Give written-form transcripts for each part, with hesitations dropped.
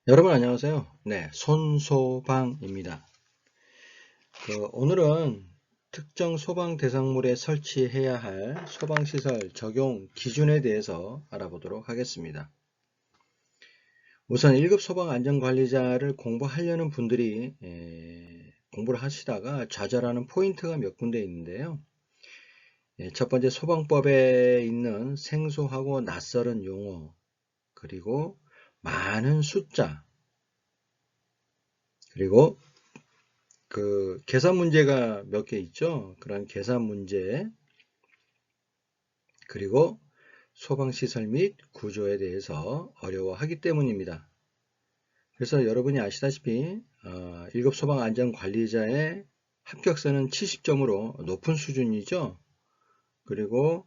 여러분 안녕하세요. 네, 손소방입니다. 오늘은 특정 소방 대상물에 설치해야 할 소방시설 적용 기준에 대해서 알아보도록 하겠습니다. 우선 1급 소방안전관리자를 공부하려는 분들이 공부를 하시다가 좌절하는 포인트가 몇 군데 있는데요. 첫 번째, 소방법에 있는 생소하고 낯설은 용어, 그리고 많은 숫자, 그리고 계산 문제가 몇 개 있죠. 그런 계산 문제, 그리고 소방시설 및 구조에 대해서 어려워하기 때문입니다. 그래서 여러분이 아시다시피 1급 소방안전관리자의 합격선은 70점으로 높은 수준이죠. 그리고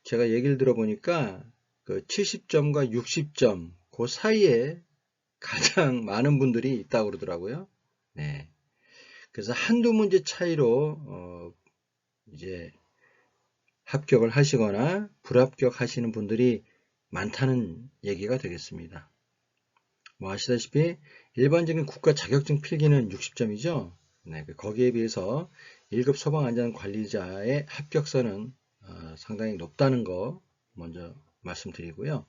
제가 얘기를 들어보니까 그 70점과 60점 그 사이에 가장 많은 분들이 있다고 그러더라고요. 네. 그래서 한두 문제 차이로 이제 합격을 하시거나 불합격하시는 분들이 많다는 얘기가 되겠습니다. 뭐 아시다시피 일반적인 국가 자격증 필기는 60점이죠. 네, 거기에 비해서 1급 소방안전관리자의 합격선은 상당히 높다는 거 먼저 말씀드리고요.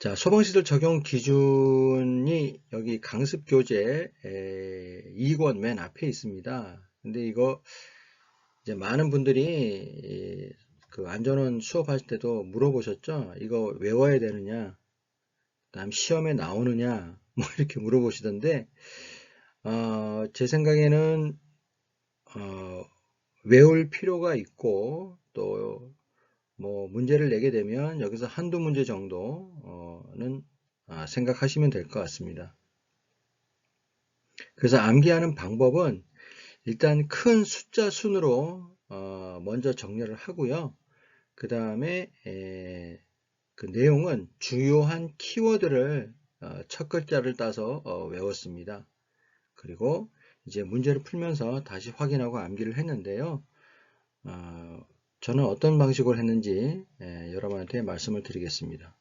자, 소방시설 적용 기준이 여기 강습교재 2권 맨 앞에 있습니다. 근데 이거 이제 많은 분들이 그 안전원 수업하실 때도 물어보셨죠? 이거 외워야 되느냐? 그다음 시험에 나오느냐? 뭐 이렇게 물어보시던데, 제 생각에는 어, 외울 필요가 있고 또 뭐 문제를 내게 되면 여기서 한두 문제 정도는 생각하시면 될 것 같습니다. 그래서 암기하는 방법은 일단 큰 숫자 순으로 먼저 정렬을 하고요. 그 다음에 그 내용은 주요한 키워드를 첫 글자를 따서 외웠습니다. 그리고 이제 문제를 풀면서 다시 확인하고 암기를 했는데요. 저는 어떤 방식으로 했는지 여러분한테 말씀을 드리겠습니다.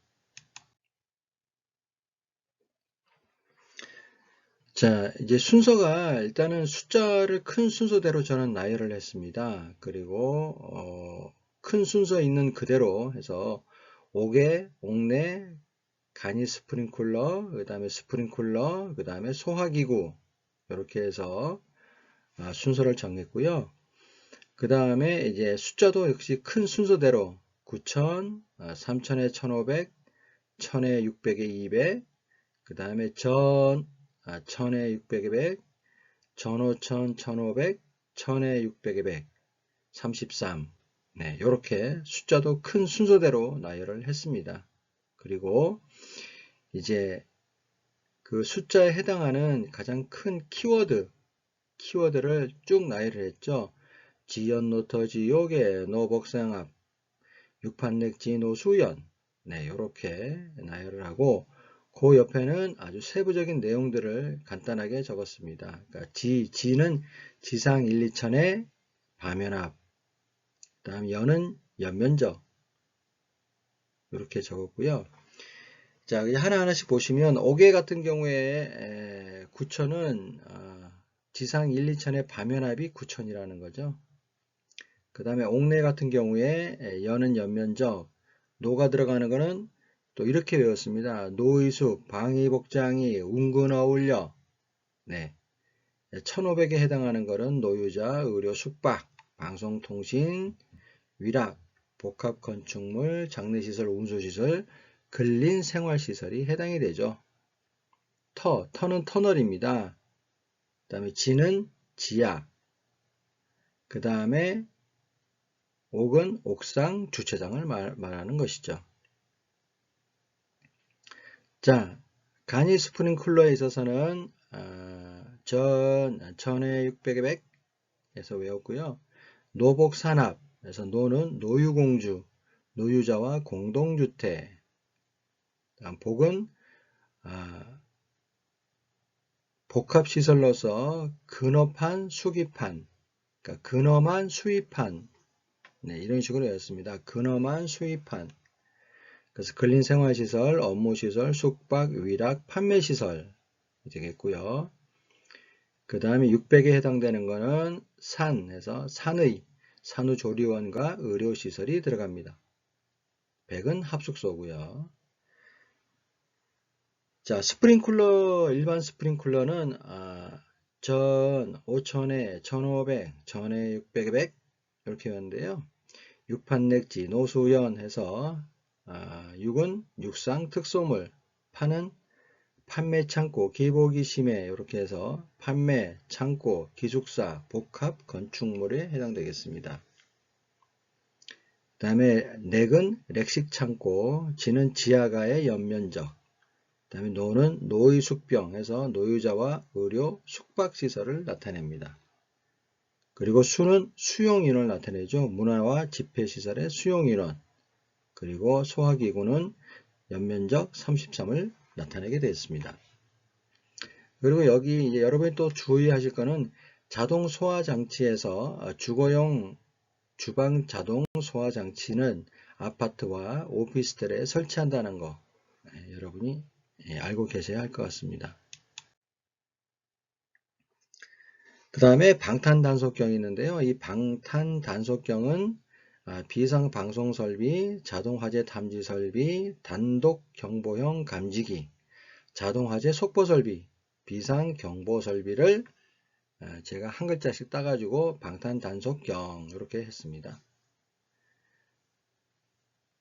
자, 이제 순서가 일단은 숫자를 큰 순서대로 저는 나열을 했습니다. 그리고 큰 순서 있는 그대로 해서 옥외, 옥내, 간이 스프링클러, 그 다음에 스프링클러, 그 다음에 소화기구 이렇게 해서 순서를 정했고요. 그 다음에 이제 숫자도 역시 큰 순서대로 9,000, 3,000에 1,500, 1,000에 600에 200, 그 다음에 1,000에 600에 100, 1,500, 1,500, 1,000에 600에 100, 33. 네, 이렇게 숫자도 큰 순서대로 나열을 했습니다. 그리고 이제 그 숫자에 해당하는 가장 큰 키워드를 쭉 나열을 했죠. 지연, 노터지, 요계, 노복상압, 육판넥지, 노수연. 네, 이렇게 나열을 하고 그 옆에는 아주 세부적인 내용들을 간단하게 적었습니다. 그러니까 지는 지상 1, 2천의 밤연압, 그 다음 연은 연면적 이렇게 적었고요. 자, 하나하나씩 보시면 옥외 같은 경우에 9천은 지상 1, 2천의 밤연압이 9천이라는 거죠. 그 다음에 옥내 같은 경우에 연은 연면적, 노가 들어가는 거는 또 이렇게 외웠습니다. 노의숙, 방위복장이, 운근 어울려. 네. 1500에 해당하는 거는 노유자, 의료, 숙박, 방송통신, 위락, 복합건축물, 장례시설, 운수시설, 근린생활시설이 해당이 되죠. 터는 터널입니다. 그 다음에 지는 지하, 그 다음에 옥은 옥상, 주차장을 말하는 것이죠. 자, 간이 스프링클러에 있어서는 전에 600에 100에서 외웠고요. 노복산압에서 노는 노유공주, 노유자와 공동주택. 다음 복은 복합시설로서 근업한, 수기판, 그러니까 근엄한, 수입한, 네, 이런 식으로 외웠습니다. 근엄한, 수입한. 그래서 근린생활시설, 업무시설, 숙박, 위락, 판매시설 되겠고요. 그 다음에 600에 해당되는 거는 산에서 산후조리원과 의료시설이 들어갑니다. 100은 합숙소고요. 자, 스프링쿨러, 일반 스프링쿨러는 1000, 5000에 1500, 1000에 600에 100 이렇게 하는데요. 6판넥지, 노수연 해서 6은 육상 특소물, 판은 판매 창고, 기보기 심해 이렇게 해서 판매, 창고, 기숙사, 복합, 건축물에 해당되겠습니다. 그 다음에 넥은 렉식 창고, 지는 지하가의 연면적, 그 다음에 노는 노의 숙병 해서 노유자와 의료 숙박시설을 나타냅니다. 그리고 수는 수용인원을 나타내죠. 문화와 집회시설의 수용인원, 그리고 소화기구는 연면적 33을 나타내게 되었습니다. 그리고 여기 이제 여러분이 또 주의하실 거는 자동 소화장치에서 주거용 주방 자동 소화장치는 아파트와 오피스텔에 설치한다는 거 여러분이 알고 계셔야 할 것 같습니다. 그 다음에 방탄단속경이 있는데요. 이 방탄단속경은 비상방송설비, 자동화재 탐지설비, 단독경보형 감지기, 자동화재 속보설비, 비상경보설비를 제가 한 글자씩 따가지고 방탄단속경 이렇게 했습니다.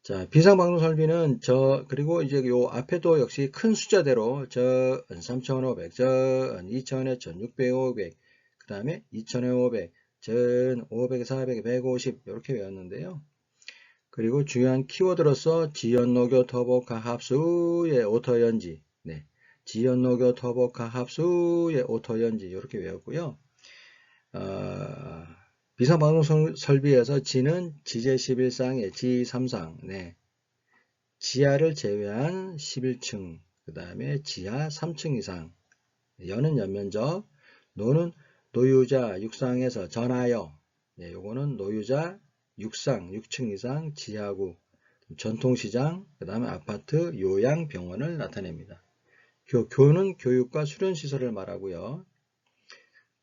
자, 비상방송 설비는 그리고 이제 요 앞에도 역시 큰 숫자대로 3500, 2000에 1600, 500, 그 다음에 2000에 500, 500, 400, 150 이렇게 외웠는데요. 그리고 중요한 키워드로서 지연노교 터보가합수의 오토연지, 지연노교 터보가합수의 오토연지 이렇게 외웠고요. 비상방송 설비에서 지는 지제 11상의 지3상, 지하를 제외한 11층, 그 다음에 지하 3층 이상, 연은 연면적, 노는 노유자 6상에서 전하여, 요거는 노유자 6상, 6층 이상 지하구, 전통시장, 그 다음에 아파트, 요양병원을 나타냅니다. 교는 교육과 수련시설을 말하고요.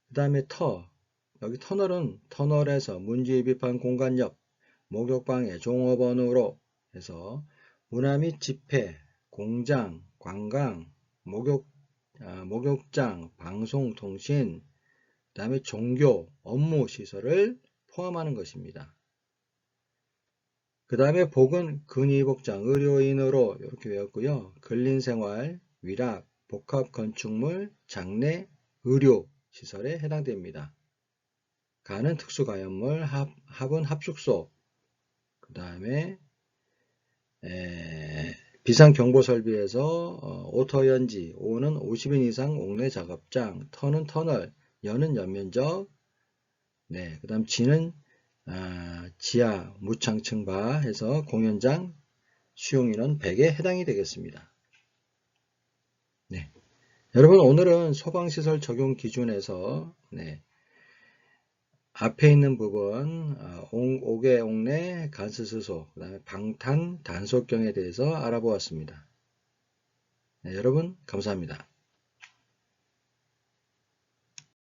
그 다음에 여기 터널은 터널에서 문지입입한 공간 옆, 목욕방의 종업원으로 해서 문화 및 집회, 공장, 관광, 목욕장, 방송통신, 그 다음에 종교, 업무 시설을 포함하는 것입니다. 그 다음에 복은 근위복장, 의료인으로 이렇게 외웠고요. 근린생활, 위락, 복합건축물, 장례, 의료 시설에 해당됩니다. 가는 특수가연물, 합은 합숙소, 그 다음에 비상경보설비에서 오터연지, 오는 50인 이상 옥내 작업장, 터는 터널, 연은 연면적, 그 다음 지는 지하 무창층바 해서 공연장 수용인원 100에 해당이 되겠습니다. 여러분 오늘은 소방시설 적용 기준에서 앞에 있는 부분 옥외 옥내 간스스소, 그 다음에 방탄 단속경에 대해서 알아보았습니다. 여러분 감사합니다.